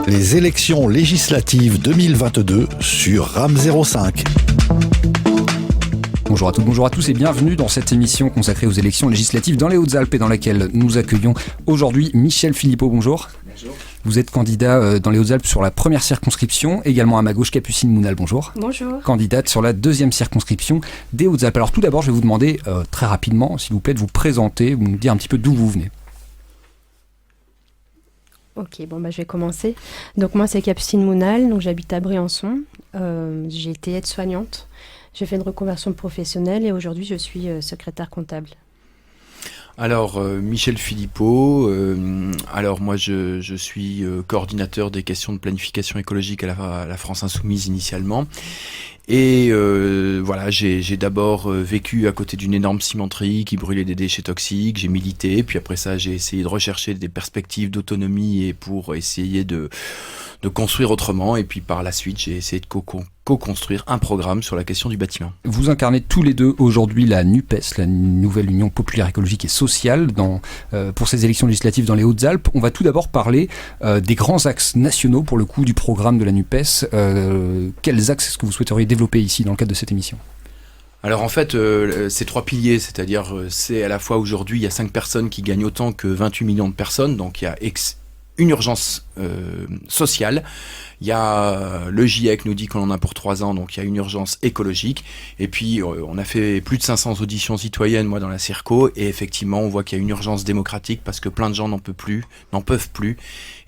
Les élections législatives 2022 sur RAM 05. Bonjour à toutes, bonjour à tous et bienvenue dans cette émission consacrée aux élections législatives dans les Hautes-Alpes et dans laquelle nous accueillons aujourd'hui Michel Philippot. Bonjour. Bonjour. Vous êtes candidat dans les Hautes-Alpes sur la première circonscription, également à ma gauche Capucine Mounal, bonjour. Bonjour. Candidate sur la deuxième circonscription des Hautes-Alpes. Alors tout d'abord, je vais vous demander très rapidement, s'il vous plaît, de vous présenter, vous nous dire un petit peu d'où vous venez. Ok, je vais commencer. Donc moi c'est Capucine Mounal, donc j'habite à Briançon. J'ai été aide-soignante. J'ai fait une reconversion professionnelle et aujourd'hui je suis secrétaire comptable. Alors Michel Philippot, alors moi je suis coordinateur des questions de planification écologique à la France Insoumise initialement. Et voilà, j'ai d'abord vécu à côté d'une énorme cimenterie qui brûlait des déchets toxiques, j'ai milité, puis après ça j'ai essayé de rechercher des perspectives d'autonomie et pour essayer de construire autrement, et puis par la suite j'ai essayé de co-construire un programme sur la question du bâtiment. Vous incarnez tous les deux aujourd'hui la NUPES, la Nouvelle Union Populaire Écologique et Sociale, pour ces élections législatives dans les Hautes-Alpes. On va tout d'abord parler des grands axes nationaux pour le coup du programme de la NUPES. Quels axes est-ce que vous souhaiteriez développer ici dans le cadre de cette émission ? Alors en fait, c'est trois piliers, c'est-à-dire c'est à la fois aujourd'hui il y a 5 personnes qui gagnent autant que 28 millions de personnes, donc il y a une urgence sociale. Il y a le GIEC nous dit qu'on en a pour 3 ans, donc il y a une urgence écologique. Et puis on a fait plus de 500 auditions citoyennes, moi dans la Circo, et effectivement on voit qu'il y a une urgence démocratique parce que plein de gens n'en peuvent plus,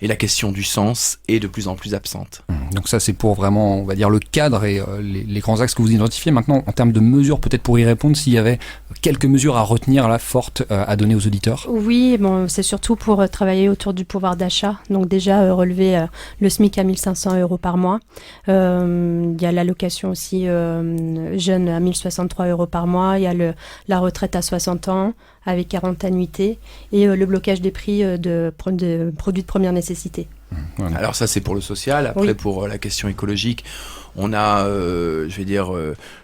et la question du sens est de plus en plus absente. Donc ça c'est pour vraiment, on va dire, le cadre et les grands axes que vous identifiez. Maintenant, en termes de mesures, peut-être pour y répondre, s'il y avait quelques mesures à retenir là, fortes à donner aux auditeurs. Oui, c'est surtout pour travailler autour du pouvoir d'achat. Donc déjà relever le SMIC à 1 500 € par mois. Il y a l'allocation aussi jeune à 1 063 € par mois. Il y a la retraite à 60 ans avec 40 annuités et le blocage des prix de produits de première nécessité. Voilà. Alors ça c'est pour le social. Après oui. Pour la question écologique, on a,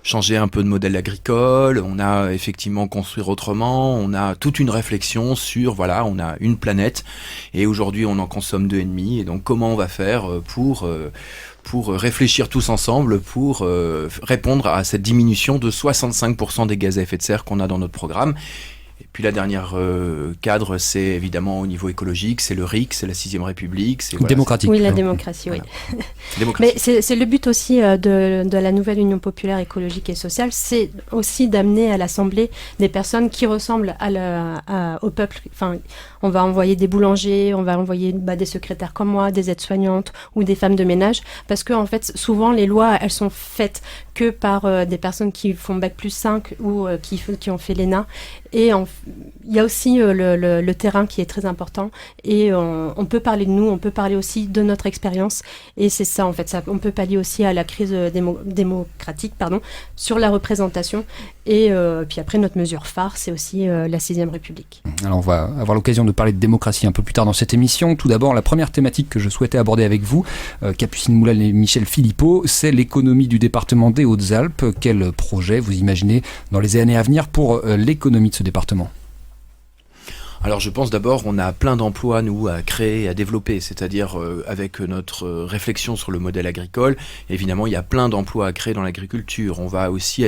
changé un peu de modèle agricole, on a effectivement construire autrement, on a toute une réflexion sur, on a une planète et aujourd'hui on en consomme 2,5, et donc comment on va faire pour réfléchir tous ensemble pour répondre à cette diminution de 65% des gaz à effet de serre qu'on a dans notre programme. Et puis la dernière cadre, c'est évidemment au niveau écologique, c'est le RIC, c'est la 6ème République. Démocratique. Oui, la démocratie, oui. Démocratie. Mais c'est le but aussi de la Nouvelle Union Populaire Écologique et Sociale, c'est aussi d'amener à l'Assemblée des personnes qui ressemblent au peuple. Enfin, on va envoyer des boulangers, on va envoyer des secrétaires comme moi, des aides-soignantes ou des femmes de ménage, parce que en fait, souvent les lois, elles sont faites que par des personnes qui font Bac+5 ou qui ont fait l'ENA. Et il y a aussi le terrain qui est très important, et on peut parler de nous, on peut parler aussi de notre expérience, et c'est ça en fait, on peut pallier aussi à la crise démocratique sur la représentation, et puis après notre mesure phare c'est aussi la 6ème République. Alors on va avoir l'occasion de parler de démocratie un peu plus tard dans cette émission. Tout d'abord, la première thématique que je souhaitais aborder avec vous, Capucine Mounal et Michel Philippot, c'est l'économie du département des Hautes-Alpes. Quel projet vous imaginez dans les années à venir pour l'économie de ce département ? Alors je pense d'abord on a plein d'emplois nous à créer, à développer, c'est-à-dire avec notre réflexion sur le modèle agricole, évidemment il y a plein d'emplois à créer dans l'agriculture. On va aussi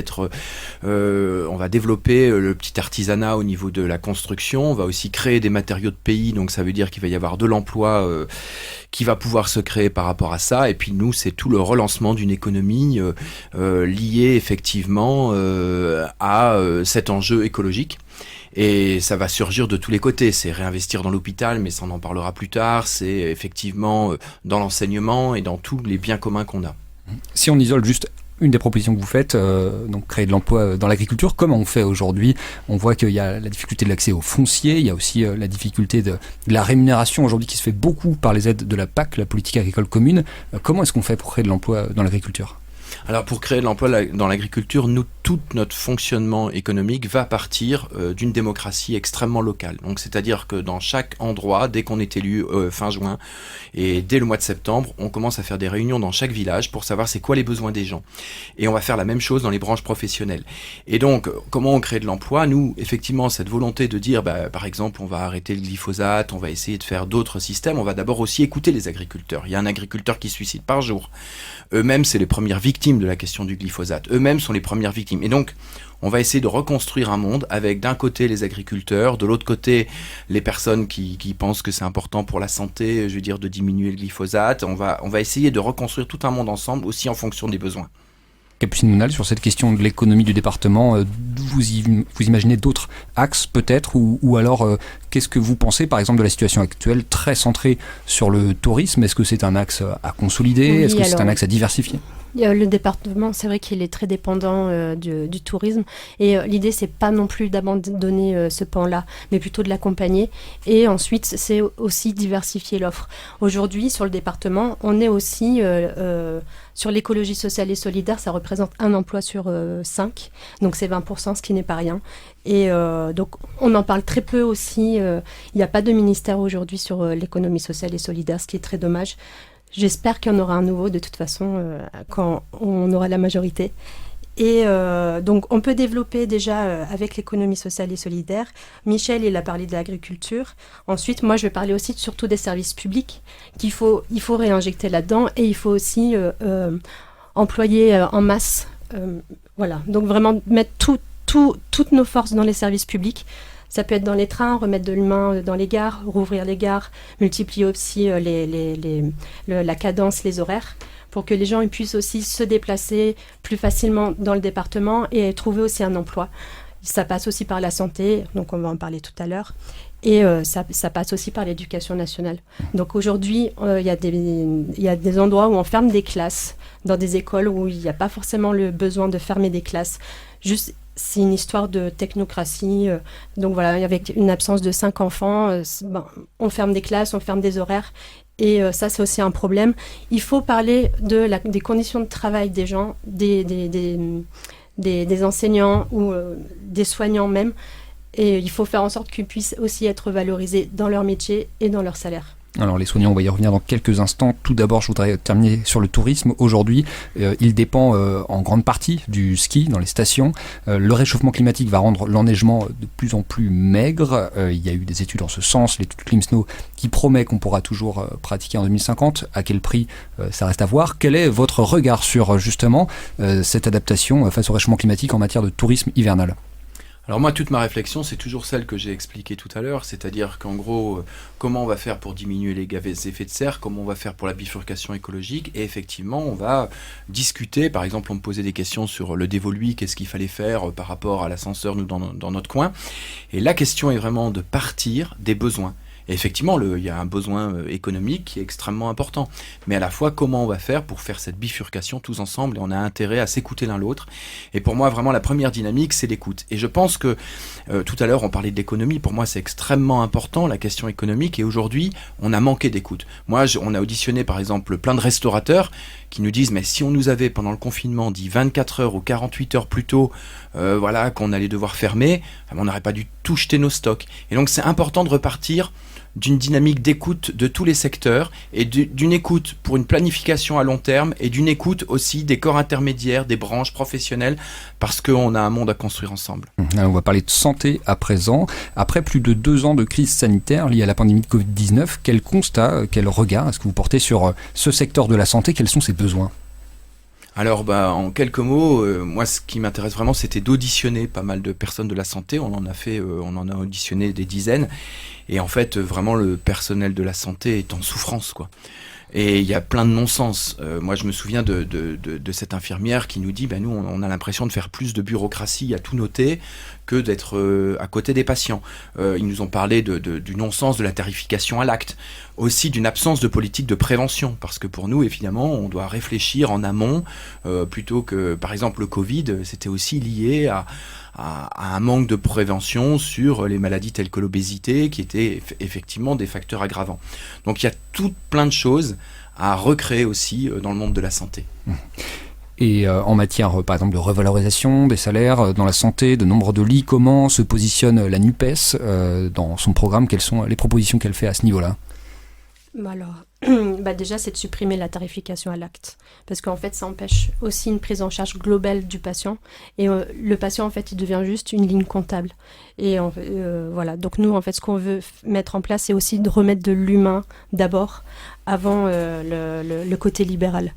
on va développer le petit artisanat au niveau de la construction, on va aussi créer des matériaux de pays, donc ça veut dire qu'il va y avoir de l'emploi qui va pouvoir se créer par rapport à ça. Et puis nous c'est tout le relancement d'une économie liée effectivement à cet enjeu écologique. Et ça va surgir de tous les côtés, c'est réinvestir dans l'hôpital, mais ça on en parlera plus tard, c'est effectivement dans l'enseignement et dans tous les biens communs qu'on a. Si on isole juste une des propositions que vous faites, donc créer de l'emploi dans l'agriculture, comment on fait aujourd'hui ? On voit qu'il y a la difficulté de l'accès au foncier, il y a aussi la difficulté de la rémunération aujourd'hui qui se fait beaucoup par les aides de la PAC, la politique agricole commune. Comment est-ce qu'on fait pour créer de l'emploi dans l'agriculture ? Alors pour créer de l'emploi dans l'agriculture, tout notre fonctionnement économique va partir d'une démocratie extrêmement locale. Donc c'est-à-dire que dans chaque endroit, dès qu'on est élu fin juin et dès le mois de septembre, on commence à faire des réunions dans chaque village pour savoir c'est quoi les besoins des gens. Et on va faire la même chose dans les branches professionnelles. Et donc comment on crée de l'emploi? Nous, effectivement, cette volonté de dire, par exemple, on va arrêter le glyphosate, on va essayer de faire d'autres systèmes, on va d'abord aussi écouter les agriculteurs. Il y a un agriculteur qui se suicide par jour. Eux-mêmes, c'est les premières victimes de la question du glyphosate. Eux-mêmes sont les premières victimes. Et donc, on va essayer de reconstruire un monde avec d'un côté les agriculteurs, de l'autre côté les personnes qui pensent que c'est important pour la santé, je veux dire, de diminuer le glyphosate. On va essayer de reconstruire tout un monde ensemble, aussi en fonction des besoins. Capucine Mounal, sur cette question de l'économie du département, vous imaginez d'autres axes peut-être, ou alors qu'est-ce que vous pensez par exemple de la situation actuelle très centrée sur le tourisme? Est-ce que c'est un axe à consolider? Oui, est-ce que c'est un axe à diversifier? Le département, c'est vrai qu'il est très dépendant du tourisme, et l'idée c'est pas non plus d'abandonner ce pan-là, mais plutôt de l'accompagner, et ensuite c'est aussi diversifier l'offre. Aujourd'hui sur le département, on est aussi sur l'écologie sociale et solidaire, ça représente un emploi sur 5, donc c'est 20%, ce qui n'est pas rien. Et donc on en parle très peu aussi, il n'y a pas de ministère aujourd'hui sur l'économie sociale et solidaire, ce qui est très dommage. J'espère qu'il y en aura un nouveau de toute façon quand on aura la majorité. Et donc on peut développer déjà avec l'économie sociale et solidaire. Michel, il a parlé de l'agriculture. Ensuite, moi je vais parler aussi surtout des services publics il faut réinjecter là-dedans, et il faut aussi employer en masse. Voilà, donc vraiment mettre toutes nos forces dans les services publics. Ça peut être dans les trains, remettre de l'humain dans les gares, rouvrir les gares, multiplier aussi la cadence, les horaires, pour que les gens ils puissent aussi se déplacer plus facilement dans le département et trouver aussi un emploi. Ça passe aussi par la santé, donc on va en parler tout à l'heure, et ça passe aussi par l'éducation nationale. Donc aujourd'hui, il y a des endroits où on ferme des classes, dans des écoles où il n'y a pas forcément le besoin de fermer des classes. Juste, c'est une histoire de technocratie. Donc voilà, avec une absence de 5 enfants, on ferme des classes, on ferme des horaires. Et ça, c'est aussi un problème. Il faut parler des conditions de travail des gens, des enseignants ou des soignants même. Et il faut faire en sorte qu'ils puissent aussi être valorisés dans leur métier et dans leur salaire. Alors les soignants, on va y revenir dans quelques instants. Tout d'abord, je voudrais terminer sur le tourisme. Aujourd'hui, il dépend en grande partie du ski dans les stations. Le réchauffement climatique va rendre l'enneigement de plus en plus maigre. Il y a eu des études en ce sens, l'étude Climsnow, qui promet qu'on pourra toujours pratiquer en 2050. À quel prix, ça reste à voir. Quel est votre regard sur justement cette adaptation face au réchauffement climatique en matière de tourisme hivernal ? Alors moi, toute ma réflexion, c'est toujours celle que j'ai expliquée tout à l'heure, c'est-à-dire qu'en gros, comment on va faire pour diminuer les gaz à effet de serre, comment on va faire pour la bifurcation écologique, et effectivement, on va discuter, par exemple, on me posait des questions sur le dévolu, qu'est-ce qu'il fallait faire par rapport à l'ascenseur, nous, dans notre coin, et la question est vraiment de partir des besoins. Et effectivement, il y a un besoin économique qui est extrêmement important. Mais à la fois, comment on va faire pour faire cette bifurcation tous ensemble? Et on a intérêt à s'écouter l'un l'autre. Et pour moi, vraiment, la première dynamique, c'est l'écoute. Et je pense que, tout à l'heure, on parlait de l'économie. Pour moi, c'est extrêmement important, la question économique. Et aujourd'hui, on a manqué d'écoute. Moi, on a auditionné, par exemple, plein de restaurateurs qui nous disent, mais si on nous avait, pendant le confinement, dit 24 heures ou 48 heures plus tôt, voilà, qu'on allait devoir fermer, on n'aurait pas dû tout jeter nos stocks. Et donc, c'est important de repartir d'une dynamique d'écoute de tous les secteurs et d'une écoute pour une planification à long terme et d'une écoute aussi des corps intermédiaires, des branches professionnelles, parce qu'on a un monde à construire ensemble. Alors on va parler de santé à présent. Après plus de 2 ans de crise sanitaire liée à la pandémie de Covid-19, quel constat, quel regard est-ce que vous portez sur ce secteur de la santé? Quels sont ses besoins? Alors, en quelques mots, moi, ce qui m'intéresse vraiment, c'était d'auditionner pas mal de personnes de la santé. On en a auditionné des dizaines. Et en fait, vraiment, le personnel de la santé est en souffrance, quoi. Et il y a plein de non-sens. Moi, je me souviens de cette infirmière qui nous dit, nous, on a l'impression de faire plus de bureaucratie à tout noter que d'être à côté des patients. Ils nous ont parlé du non-sens de la tarification à l'acte, aussi d'une absence de politique de prévention, parce que pour nous, évidemment, on doit réfléchir en amont, plutôt que, par exemple, le Covid, c'était aussi lié à un manque de prévention sur les maladies telles que l'obésité, qui étaient effectivement des facteurs aggravants. Donc il y a plein de choses à recréer aussi dans le monde de la santé. Et en matière, par exemple, de revalorisation des salaires, dans la santé, de nombre de lits, comment se positionne la NUPES dans son programme? Quelles sont les propositions qu'elle fait à ce niveau-là? Alors, déjà, c'est de supprimer la tarification à l'acte. Parce qu'en fait, ça empêche aussi une prise en charge globale du patient. Et le patient, en fait, il devient juste une ligne comptable. Et voilà. Donc, nous, en fait, ce qu'on veut mettre en place, c'est aussi de remettre de l'humain d'abord, avant le côté libéral.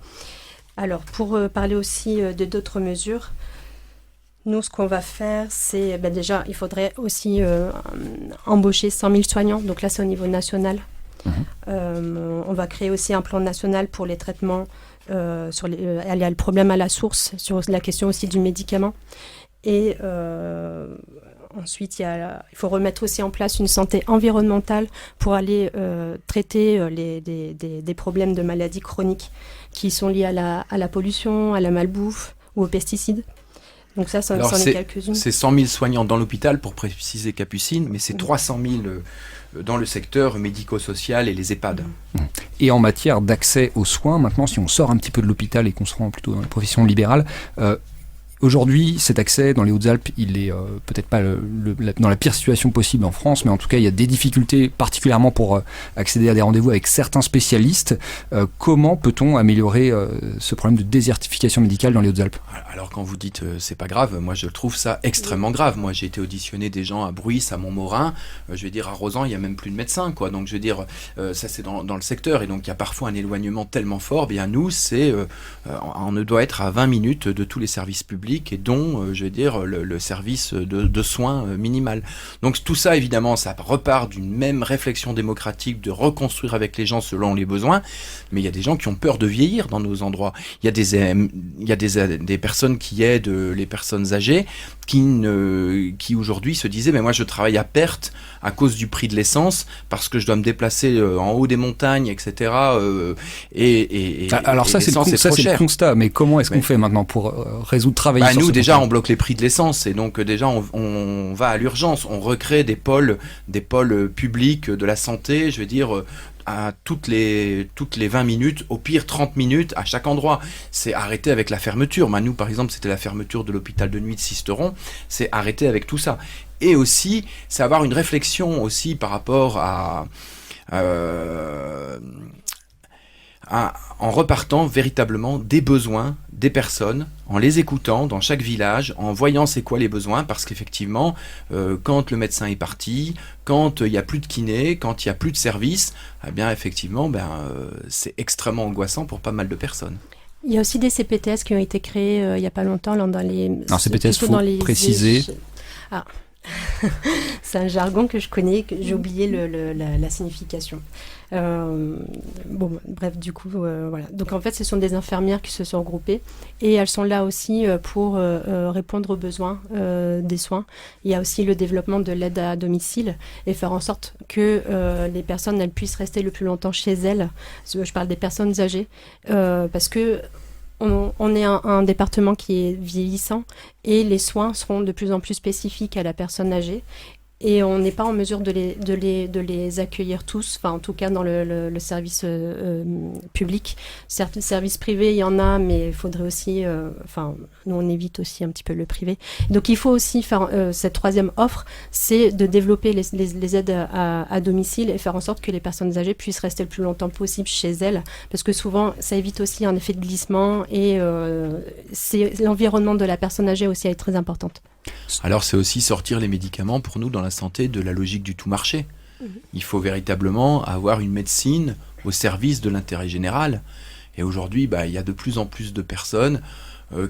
Alors, pour parler aussi de d'autres mesures, nous, ce qu'on va faire, c'est déjà, il faudrait aussi embaucher 100 000 soignants. Donc là, c'est au niveau national. On va créer aussi un plan national pour les traitements. Il y a le problème à la source, sur la question aussi du médicament. Et ensuite, il faut remettre aussi en place une santé environnementale pour aller traiter des problèmes de maladies chroniques qui sont liés à la pollution, à la malbouffe ou aux pesticides. Donc ça, c'en est quelques-unes. C'est 100 000 soignants dans l'hôpital, pour préciser Capucine, mais c'est 300 000 dans le secteur médico-social et les EHPAD. Et en matière d'accès aux soins, maintenant, si on sort un petit peu de l'hôpital et qu'on se rend plutôt dans les professions libérales, aujourd'hui, cet accès dans les Hautes-Alpes, il est peut-être pas dans la pire situation possible en France, mais en tout cas, il y a des difficultés, particulièrement pour accéder à des rendez-vous avec certains spécialistes. Comment peut-on améliorer ce problème de désertification médicale dans les Hautes-Alpes? Alors, quand vous dites c'est pas grave, moi je trouve ça extrêmement grave. Moi, j'ai été auditionner des gens à Bruys, à Montmorin. Je vais dire à Rozan, il y a même plus de médecins, quoi. Donc, je veux dire, ça c'est dans le secteur, et donc il y a parfois un éloignement tellement fort. Bien, nous, on ne doit être à 20 minutes de tous les services publics, et dont, je vais dire, le service de soins minimal. Donc tout ça, évidemment, ça repart d'une même réflexion démocratique de reconstruire avec les gens selon les besoins, mais il y a des gens qui ont peur de vieillir dans nos endroits. Il y a des personnes qui aident les personnes âgées qui aujourd'hui se disaient, mais moi je travaille à perte à cause du prix de l'essence, parce que je dois me déplacer en haut des montagnes, etc. Alors ça, c'est le constat, mais comment est-ce qu'on fait maintenant pour résoudre, travailler sur nous, déjà, problème? on bloque les prix de l'essence, et donc déjà, on va à l'urgence. On recrée des pôles publics de la santé, je veux dire, à toutes les 20 minutes, au pire 30 minutes à chaque endroit. C'est arrêter avec la fermeture. Nous, par exemple, c'était la fermeture de l'hôpital de nuit de Sisteron. C'est arrêter avec tout ça. Et aussi, c'est avoir une réflexion aussi par rapport en repartant véritablement des besoins des personnes, en les écoutant dans chaque village, en voyant c'est quoi les besoins, parce qu'effectivement, quand le médecin est parti, quand il n'y a plus de kiné, quand il n'y a plus de service, eh bien effectivement, c'est extrêmement angoissant pour pas mal de personnes. Il y a aussi des CPTS qui ont été créés il n'y a pas longtemps dans les... Alors CPTS, il faut préciser... C'est un jargon que je connais, que j'ai oublié la signification. Bref, du coup, voilà. Donc en fait, ce sont des infirmières qui se sont regroupées, et elles sont là aussi pour répondre aux besoins des soins. Il y a aussi le développement de l'aide à domicile, et faire en sorte que les personnes elles puissent rester le plus longtemps chez elles. Je parle des personnes âgées, parce que on est un département qui est vieillissant, et les soins seront de plus en plus spécifiques à la personne âgée. Et on n'est pas en mesure de les accueillir tous, enfin en tout cas dans le service public. Certes, le service privé, il y en a, mais il faudrait aussi... nous, on évite aussi un petit peu le privé. Donc il faut aussi faire... cette troisième offre, c'est de développer les aides à domicile, et faire en sorte que les personnes âgées puissent rester le plus longtemps possible chez elles, parce que souvent, ça évite aussi un effet de glissement, et l'environnement de la personne âgée aussi est très importante. Alors c'est aussi sortir les médicaments pour nous dans la santé de la logique du tout marché. Il faut véritablement avoir une médecine au service de l'intérêt général. Et aujourd'hui, il y a de plus en plus de personnes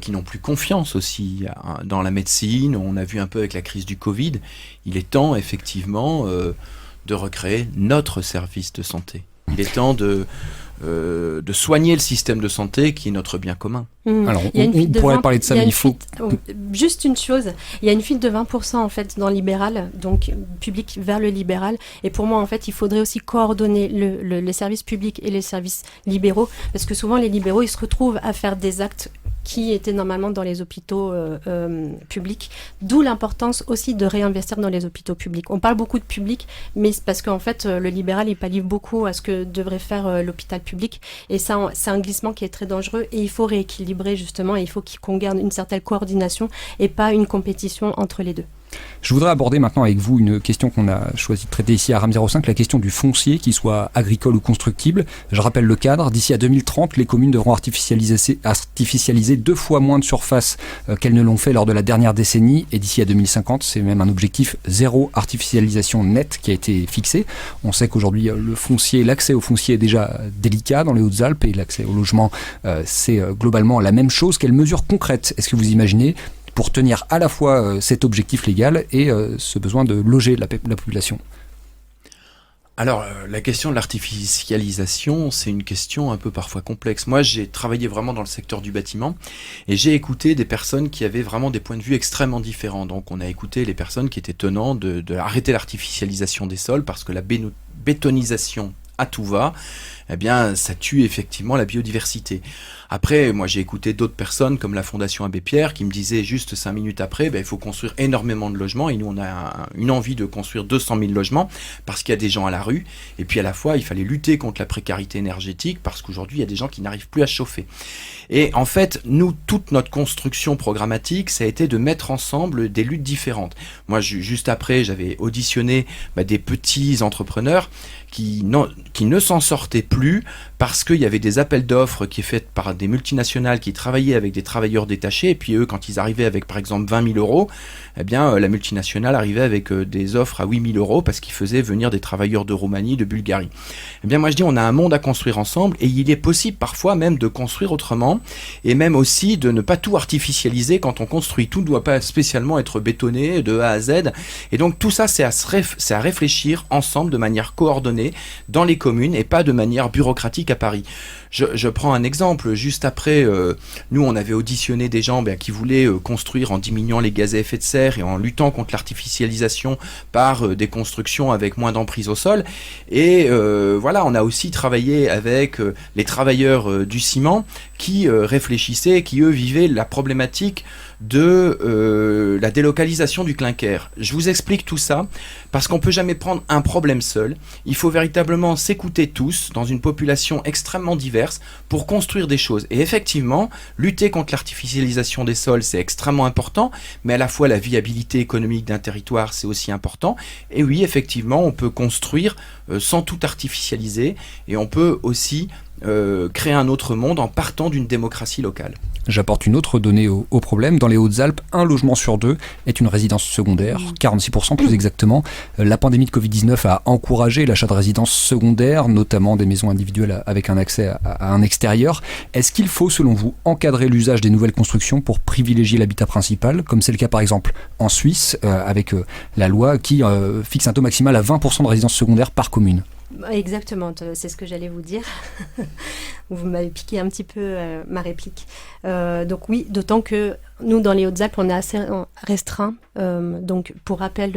qui n'ont plus confiance aussi dans la médecine. On a vu un peu avec la crise du Covid. Il est temps effectivement de recréer notre service de santé. Il est temps de soigner le système de santé qui est notre bien commun. Alors, on pourrait parler de ça, mais il faut... Juste une chose, il y a une fuite de 20% en fait dans le libéral, donc public vers le libéral, et pour moi en fait il faudrait aussi coordonner les services publics et les services libéraux, parce que souvent les libéraux ils se retrouvent à faire des actes qui étaient normalement dans les hôpitaux publics. D'où l'importance aussi de réinvestir dans les hôpitaux publics. On parle beaucoup de public, mais c'est parce qu'en fait, le libéral, il pallie beaucoup à ce que devrait faire l'hôpital public. Et ça, c'est un glissement qui est très dangereux et il faut rééquilibrer justement, et il faut qu'on garde une certaine coordination et pas une compétition entre les deux. Je voudrais aborder maintenant avec vous une question qu'on a choisi de traiter ici à RAM 05, la question du foncier, qu'il soit agricole ou constructible. Je rappelle le cadre. D'ici à 2030, les communes devront artificialiser 2 fois moins de surface qu'elles ne l'ont fait lors de la dernière décennie. Et d'ici à 2050, c'est même un objectif zéro artificialisation nette qui a été fixé. On sait qu'aujourd'hui, l'accès au foncier est déjà délicat dans les Hautes-Alpes et l'accès au logement, c'est globalement la même chose. Quelles mesures concrètes est-ce que vous imaginez pour tenir à la fois cet objectif légal et ce besoin de loger la population? Alors, la question de l'artificialisation, c'est une question un peu parfois complexe. Moi, j'ai travaillé vraiment dans le secteur du bâtiment et j'ai écouté des personnes qui avaient vraiment des points de vue extrêmement différents. Donc, on a écouté les personnes qui étaient tenants de arrêter l'artificialisation des sols parce que la bétonisation à tout va, eh bien, ça tue effectivement la biodiversité. Après, moi, j'ai écouté d'autres personnes comme la Fondation Abbé Pierre qui me disaient juste 5 minutes après, il faut construire énormément de logements et nous, on a une envie de construire 200 000 logements parce qu'il y a des gens à la rue et puis à la fois, il fallait lutter contre la précarité énergétique parce qu'aujourd'hui, il y a des gens qui n'arrivent plus à chauffer. Et en fait, nous, toute notre construction programmatique, ça a été de mettre ensemble des luttes différentes. Moi, juste après, j'avais auditionné des petits entrepreneurs qui ne s'en sortaient plus parce qu'il y avait des appels d'offres qui étaient faits par des multinationales qui travaillaient avec des travailleurs détachés et puis eux, quand ils arrivaient avec par exemple 20 000 euros, eh bien la multinationale arrivait avec des offres à 8 000 euros parce qu'ils faisaient venir des travailleurs de Roumanie, de Bulgarie. Eh bien moi je dis on a un monde à construire ensemble et il est possible parfois même de construire autrement et même aussi de ne pas tout artificialiser quand on construit. Tout ne doit pas spécialement être bétonné de A à Z et donc tout ça c'est à réfléchir ensemble de manière coordonnée dans les communes et pas de manière bureaucratique à Paris. Je prends un exemple, juste après, nous on avait auditionné des gens qui voulaient construire en diminuant les gaz à effet de serre et en luttant contre l'artificialisation par des constructions avec moins d'emprise au sol. Et voilà, on a aussi travaillé avec les travailleurs du ciment qui réfléchissaient, qui eux vivaient la problématique de la délocalisation du clinker. Je vous explique tout ça parce qu'on ne peut jamais prendre un problème seul. Il faut véritablement s'écouter tous dans une population extrêmement diverse pour construire des choses. Et effectivement, lutter contre l'artificialisation des sols, c'est extrêmement important, mais à la fois la viabilité économique d'un territoire, c'est aussi important. Et oui, effectivement, on peut construire sans tout artificialiser et on peut aussi créer un autre monde en partant d'une démocratie locale. J'apporte une autre donnée au problème. Dans les Hautes-Alpes, 1 logement sur 2 est une résidence secondaire, 46% plus exactement. La pandémie de Covid-19 a encouragé l'achat de résidences secondaires, notamment des maisons individuelles avec un accès à un extérieur. Est-ce qu'il faut, selon vous, encadrer l'usage des nouvelles constructions pour privilégier l'habitat principal, comme c'est le cas par exemple en Suisse, avec la loi qui fixe un taux maximal à 20% de résidences secondaires par commune? Exactement, c'est ce que j'allais vous dire. Vous m'avez piqué un petit peu ma réplique. Donc oui, d'autant que nous, dans les Hautes-Alpes, on est assez restreint. Donc pour rappel,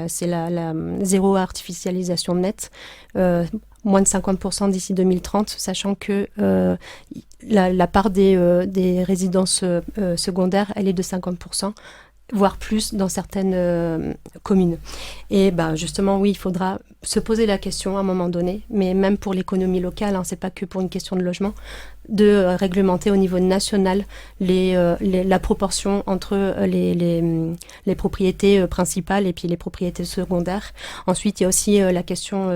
c'est la zéro artificialisation nette. Moins de 50% d'ici 2030, sachant que la part des résidences secondaires, elle est de 50%. Voire plus dans certaines communes. Et justement, oui, il faudra se poser la question à un moment donné, mais même pour l'économie locale, c'est pas que pour une question de logement, de réglementer au niveau national la proportion entre les propriétés principales et puis les propriétés secondaires. Ensuite, il y a aussi la question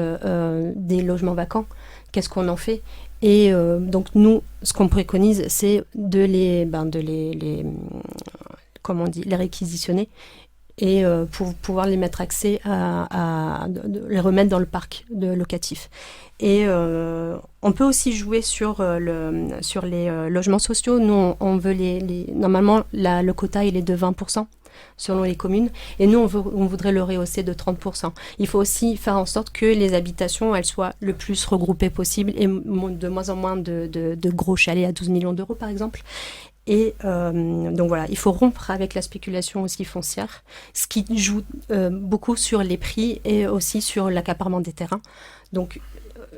des logements vacants. Qu'est-ce qu'on en fait ? Et donc nous, ce qu'on préconise, c'est de les réquisitionner et pour pouvoir les mettre accès de les remettre dans le parc locatif. Et on peut aussi jouer sur les logements sociaux. Nous, on veut normalement, le quota, il est de 20% selon les communes. Et nous, on voudrait le rehausser de 30%. Il faut aussi faire en sorte que les habitations, elles soient le plus regroupées possible et de moins en moins de gros chalets à 12 millions d'euros, par exemple. Et donc voilà, il faut rompre avec la spéculation aussi foncière, ce qui joue beaucoup sur les prix et aussi sur l'accaparement des terrains. Donc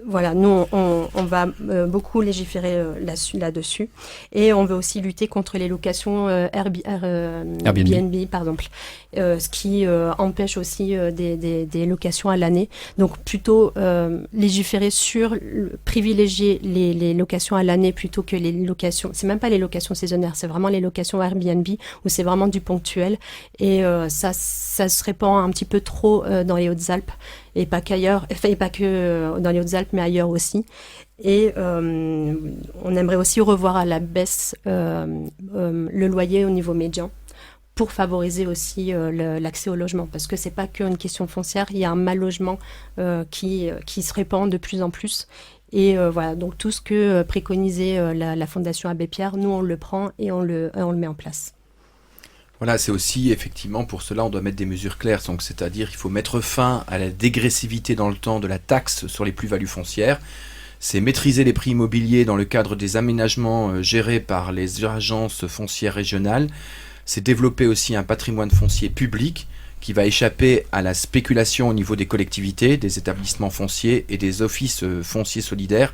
voilà, nous, on va beaucoup légiférer là-dessus. Et on veut aussi lutter contre les locations Airbnb, par exemple. Ce qui empêche aussi des locations à l'année. Donc, plutôt légiférer privilégier les locations à l'année plutôt que les locations. C'est même pas les locations saisonnières, c'est vraiment les locations Airbnb où c'est vraiment du ponctuel. Et ça se répand un petit peu trop dans les Hautes-Alpes. Et pas qu'ailleurs, et pas que dans les Hautes-Alpes, mais ailleurs aussi. Et on aimerait aussi revoir à la baisse le loyer au niveau médian pour favoriser aussi l'accès au logement. Parce que c'est pas qu'une question foncière, il y a un mal logement qui se répand de plus en plus. Et voilà, donc tout ce que préconisait la Fondation Abbé Pierre, nous on le prend et on le met en place. Voilà, c'est aussi, effectivement, pour cela, on doit mettre des mesures claires. Donc, c'est-à-dire, il faut mettre fin à la dégressivité dans le temps de la taxe sur les plus-values foncières. C'est maîtriser les prix immobiliers dans le cadre des aménagements gérés par les agences foncières régionales. C'est développer aussi un patrimoine foncier public qui va échapper à la spéculation au niveau des collectivités, des établissements fonciers et des offices fonciers solidaires,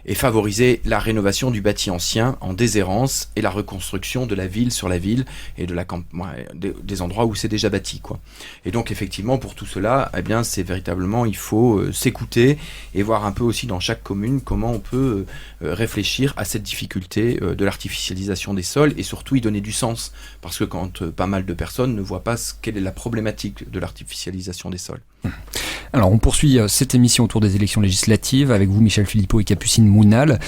et favoriser la rénovation du bâti ancien en déshérence et la reconstruction de la ville sur la ville et des endroits où c'est déjà bâti, quoi. Et donc effectivement pour tout cela, eh bien c'est véritablement, il faut s'écouter et voir un peu aussi dans chaque commune comment on peut réfléchir à cette difficulté de l'artificialisation des sols et surtout y donner du sens, parce que quand pas mal de personnes ne voient pas quelle est la problématique de l'artificialisation des sols. Alors on poursuit cette émission autour des élections législatives avec vous Michel Philippot et Capucine Mounal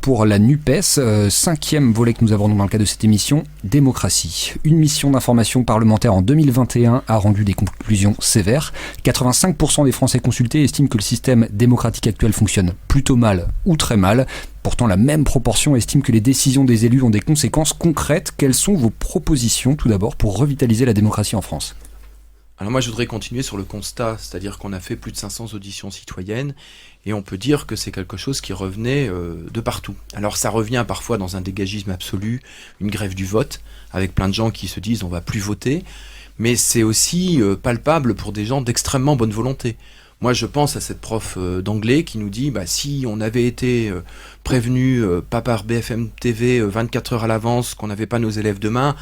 pour la NUPES, 5e volet que nous abordons dans le cadre de cette émission, démocratie. Une mission d'information parlementaire en 2021 a rendu des conclusions sévères. 85% des Français consultés estiment que le système démocratique actuel fonctionne plutôt mal ou très mal. Pourtant, la même proportion estime que les décisions des élus ont des conséquences concrètes. Quelles sont vos propositions tout d'abord pour revitaliser la démocratie en France ? Alors moi je voudrais continuer sur le constat, c'est-à-dire qu'on a fait plus de 500 auditions citoyennes et on peut dire que c'est quelque chose qui revenait de partout. Alors ça revient parfois dans un dégagisme absolu, une grève du vote, avec plein de gens qui se disent on va plus voter, mais c'est aussi palpable pour des gens d'extrêmement bonne volonté. Moi je pense à cette prof d'anglais qui nous dit si on avait été prévenu pas par BFM TV 24 heures à l'avance qu'on n'avait pas nos élèves demain,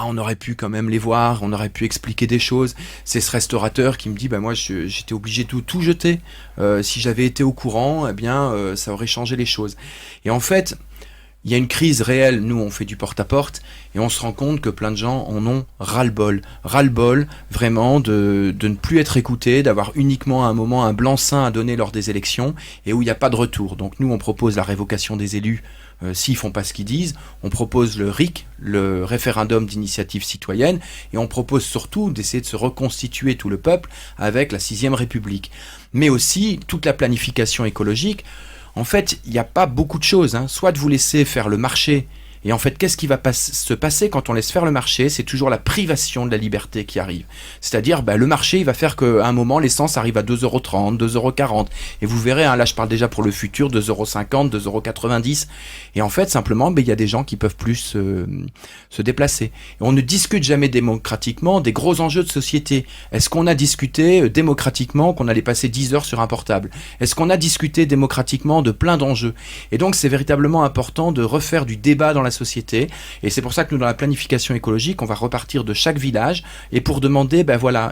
on aurait pu quand même les voir, on aurait pu expliquer des choses. C'est ce restaurateur qui me dit moi j'étais obligé de tout jeter. Si j'avais été au courant, ça aurait changé les choses. Et en fait, il y a une crise réelle, nous on fait du porte-à-porte et on se rend compte que plein de gens en ont ras-le-bol. Ras-le-bol vraiment de ne plus être écoutés, d'avoir uniquement à un moment un blanc-seing à donner lors des élections et où il n'y a pas de retour. Donc nous on propose la révocation des élus s'ils font pas ce qu'ils disent, on propose le RIC, le référendum d'initiative citoyenne, et on propose surtout d'essayer de se reconstituer tout le peuple avec la 6ème République. Mais aussi toute la planification écologique. En fait, il n'y a pas beaucoup de choses. Soit de vous laisser faire le marché. Et en fait, qu'est-ce qui va se passer quand on laisse faire le marché ? C'est toujours la privation de la liberté qui arrive. C'est-à-dire, le marché, il va faire qu'à un moment, l'essence arrive à 2,30 €, 2,40 €. Et vous verrez, là, je parle déjà pour le futur, 2,50 €, 2,90 €. Et en fait, simplement, il y a des gens qui peuvent plus se déplacer. Et on ne discute jamais démocratiquement des gros enjeux de société. Est-ce qu'on a discuté démocratiquement qu'on allait passer 10 heures sur un portable ? Est-ce qu'on a discuté démocratiquement de plein d'enjeux ? Et donc, c'est véritablement important de refaire du débat dans la société, et c'est pour ça que nous dans la planification écologique on va repartir de chaque village et pour demander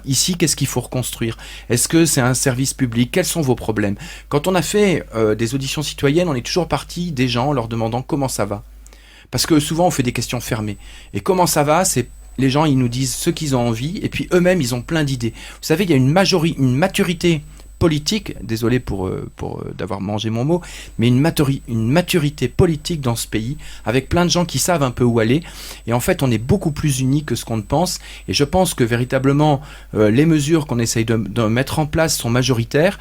ici qu'est-ce qu'il faut reconstruire, est-ce que c'est un service public, quels sont vos problèmes. Quand on a fait des auditions citoyennes, on est toujours parti des gens en leur demandant comment ça va, parce que souvent on fait des questions fermées, et comment ça va, c'est les gens ils nous disent ce qu'ils ont envie et puis eux-mêmes ils ont plein d'idées. Vous savez, il y a une maturité politique, désolé pour d'avoir mangé mon mot, mais une maturité politique dans ce pays, avec plein de gens qui savent un peu où aller, et en fait on est beaucoup plus unis que ce qu'on ne pense, et je pense que véritablement les mesures qu'on essaye de mettre en place sont majoritaires,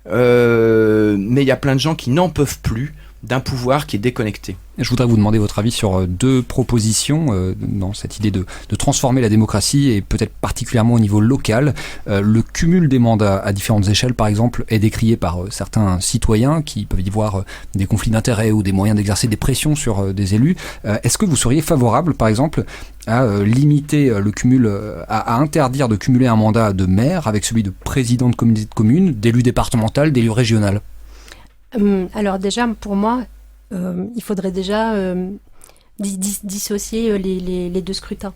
mais il y a plein de gens qui n'en peuvent plus d'un pouvoir qui est déconnecté. Je voudrais vous demander votre avis sur deux propositions dans cette idée de transformer la démocratie et peut-être particulièrement au niveau local. Le cumul des mandats à différentes échelles, par exemple, est décrié par certains citoyens qui peuvent y voir des conflits d'intérêts ou des moyens d'exercer des pressions sur des élus. Est-ce que vous seriez favorable, par exemple, à limiter le cumul, à interdire de cumuler un mandat de maire avec celui de président de communauté de communes, d'élu départemental, d'élu régional ? Alors déjà, pour moi, il faudrait déjà dissocier les deux scrutins.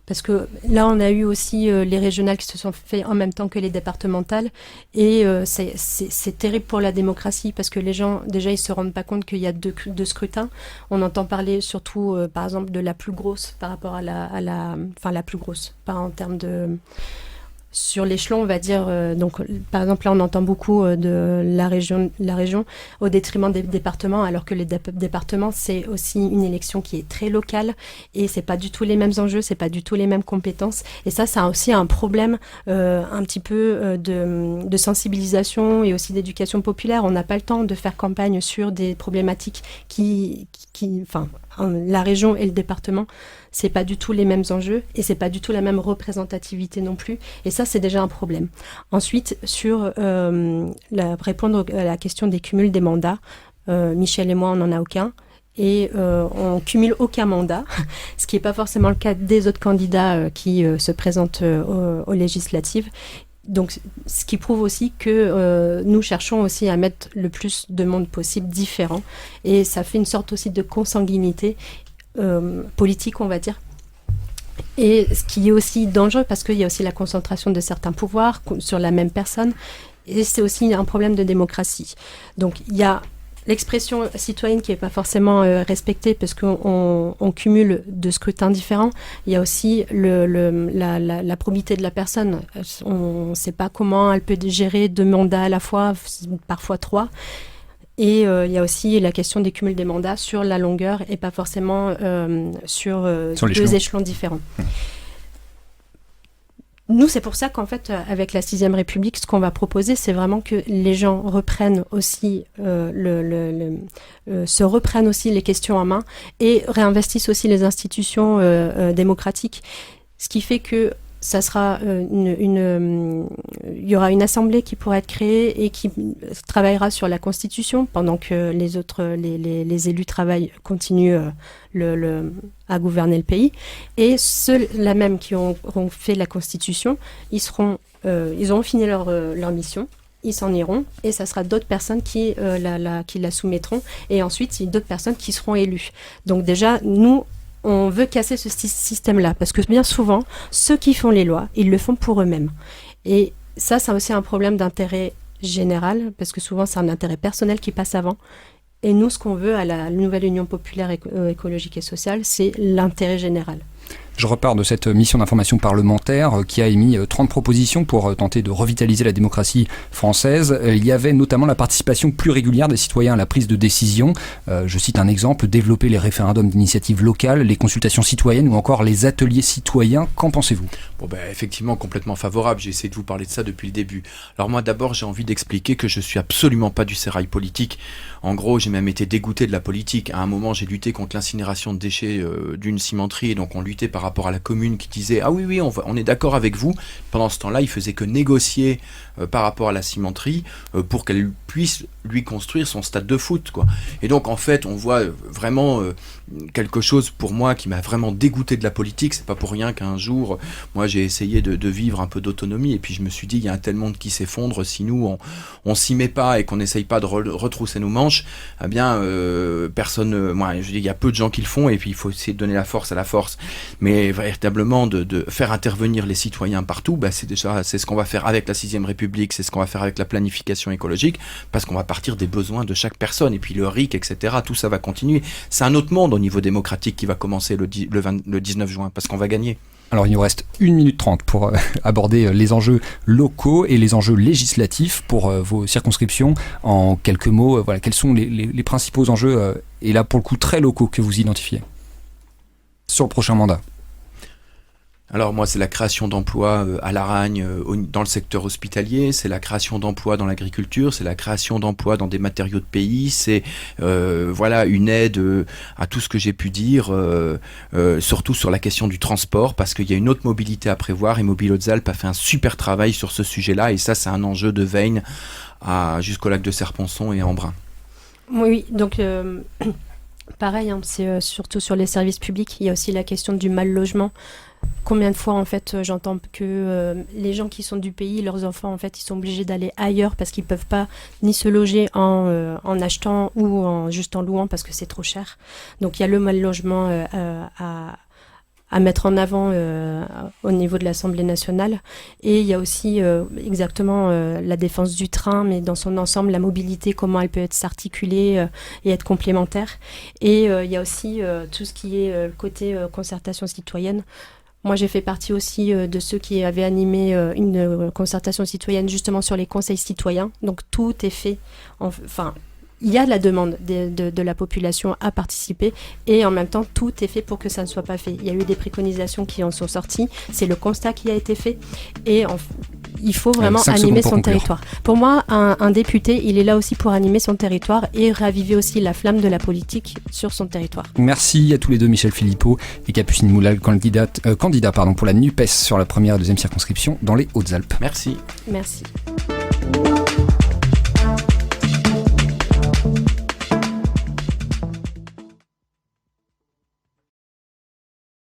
Parce que là, on a eu aussi les régionales qui se sont fait en même temps que les départementales. Et c'est terrible pour la démocratie parce que les gens, déjà, ils se rendent pas compte qu'il y a deux scrutins. On entend parler surtout, par exemple, de la plus grosse par rapport à la plus grosse, pas en termes de... Sur l'échelon, on va dire, donc par exemple là on entend beaucoup de la région au détriment des départements, alors que les départements c'est aussi une élection qui est très locale et c'est pas du tout les mêmes enjeux, c'est pas du tout les mêmes compétences et ça a aussi un problème un petit peu de sensibilisation et aussi d'éducation populaire. On n'a pas le temps de faire campagne sur des problématiques enfin la région et le département, c'est pas du tout les mêmes enjeux et c'est pas du tout la même représentativité non plus. Et ça, c'est déjà un problème. Ensuite, sur répondre à la question des cumuls des mandats, Michel et moi, on n'en a aucun. Et on cumule aucun mandat, ce qui n'est pas forcément le cas des autres candidats qui se présentent aux législatives. Donc, ce qui prouve aussi que nous cherchons aussi à mettre le plus de monde possible différent. Et ça fait une sorte aussi de consanguinité politique, on va dire. Et ce qui est aussi dangereux, parce qu'il y a aussi la concentration de certains pouvoirs sur la même personne. Et c'est aussi un problème de démocratie. Donc, il y a l'expression citoyenne qui n'est pas forcément respectée parce qu'on cumule de scrutins différents. Il y a aussi la probité de la personne. On ne sait pas comment elle peut gérer 2 mandats à la fois, parfois 3. Et il y a aussi la question des cumuls des mandats sur la longueur et pas forcément sur 2 échelons différents. Nous, c'est pour ça qu'en fait, avec la 6e République, ce qu'on va proposer, c'est vraiment que les gens reprennent aussi se reprennent aussi les questions en main et réinvestissent aussi les institutions démocratiques. Ce qui fait que ça sera il y aura une assemblée qui pourra être créée et qui travaillera sur la Constitution pendant que les élus continuent à gouverner le pays. Et ceux-là même qui auront fait la Constitution, ils auront fini leur mission. Ils s'en iront et ça sera d'autres personnes qui la soumettront et ensuite d'autres personnes qui seront élues. Donc déjà, nous, on veut casser ce système-là parce que bien souvent, ceux qui font les lois, ils le font pour eux-mêmes. Et ça, c'est aussi un problème d'intérêt général parce que souvent, c'est un intérêt personnel qui passe avant. Et nous, ce qu'on veut à la nouvelle Union populaire écologique et sociale, c'est l'intérêt général. Je repars de cette mission d'information parlementaire qui a émis 30 propositions pour tenter de revitaliser la démocratie française. Il y avait notamment la participation plus régulière des citoyens à la prise de décision. Je cite un exemple, développer les référendums d'initiative locale, les consultations citoyennes ou encore les ateliers citoyens. Qu'en pensez-vous ? Bon effectivement, complètement favorable. J'ai essayé de vous parler de ça depuis le début. Alors moi, d'abord, j'ai envie d'expliquer que je suis absolument pas du sérail politique. En gros, j'ai même été dégoûté de la politique. À un moment, j'ai lutté contre l'incinération de déchets d'une cimenterie, et donc on luttait par rapport à la commune qui disait « Ah oui, on est d'accord avec vous ». Pendant ce temps-là, il faisait que négocier par rapport à la cimenterie pour qu'elle puisse lui construire son stade de foot, quoi. Et donc, en fait, on voit vraiment quelque chose, pour moi, qui m'a vraiment dégoûté de la politique. C'est pas pour rien qu'un jour, moi, j'ai essayé de vivre un peu d'autonomie, et puis je me suis dit, il y a un tel monde qui s'effondre, si nous, on s'y met pas et qu'on n'essaye pas de retrousser nos manches, eh bien, personne, moi, je dis, il y a peu de gens qui le font, et puis il faut essayer de donner la force à la force. Mais véritablement, de faire intervenir les citoyens partout, c'est ce qu'on va faire avec la 6e République, c'est ce qu'on va faire avec la planification écologique, parce qu'on va partir des besoins de chaque personne, et puis le RIC, etc., tout ça va continuer. C'est un autre monde au niveau démocratique qui va commencer le 19 juin, parce qu'on va gagner. Alors il nous reste 1 minute 30 pour aborder les enjeux locaux et les enjeux législatifs pour vos circonscriptions. En quelques mots, quels sont les principaux enjeux, et là pour le coup très locaux, que vous identifiez sur le prochain mandat? Alors moi, c'est la création d'emplois à Laragne dans le secteur hospitalier, c'est la création d'emplois dans l'agriculture, c'est la création d'emplois dans des matériaux de pays, c'est une aide à tout ce que j'ai pu dire, surtout sur la question du transport, parce qu'il y a une autre mobilité à prévoir, et Mobile Hautes-Alpes a fait un super travail sur ce sujet-là, et ça, c'est un enjeu de Veynes jusqu'au lac de Serponçon et à Embrun. Oui, donc Pareil, hein, c'est surtout sur les services publics. Il y a aussi la question du mal logement. Combien de fois, en fait, j'entends que les gens qui sont du pays, leurs enfants, en fait, ils sont obligés d'aller ailleurs parce qu'ils peuvent pas ni se loger en achetant ou juste en louant parce que c'est trop cher. Donc, il y a le mal logement à mettre en avant au niveau de l'Assemblée nationale. Et il y a aussi exactement la défense du train, mais dans son ensemble, la mobilité, comment elle peut être s'articuler et être complémentaire. Et il y a aussi tout ce qui est le côté concertation citoyenne. Moi, j'ai fait partie aussi de ceux qui avaient animé une concertation citoyenne justement sur les conseils citoyens. Donc, tout est fait. Il y a la demande de la population à participer et en même temps, tout est fait pour que ça ne soit pas fait. Il y a eu des préconisations qui en sont sorties. C'est le constat qui a été fait et il faut vraiment animer son territoire. Pour moi, un député, il est là aussi pour animer son territoire et raviver aussi la flamme de la politique sur son territoire. Merci à tous les deux, Michel Philippot et Capucine Moulal, candidat pour la NUPES sur la première et deuxième circonscription dans les Hautes-Alpes. Merci. Merci.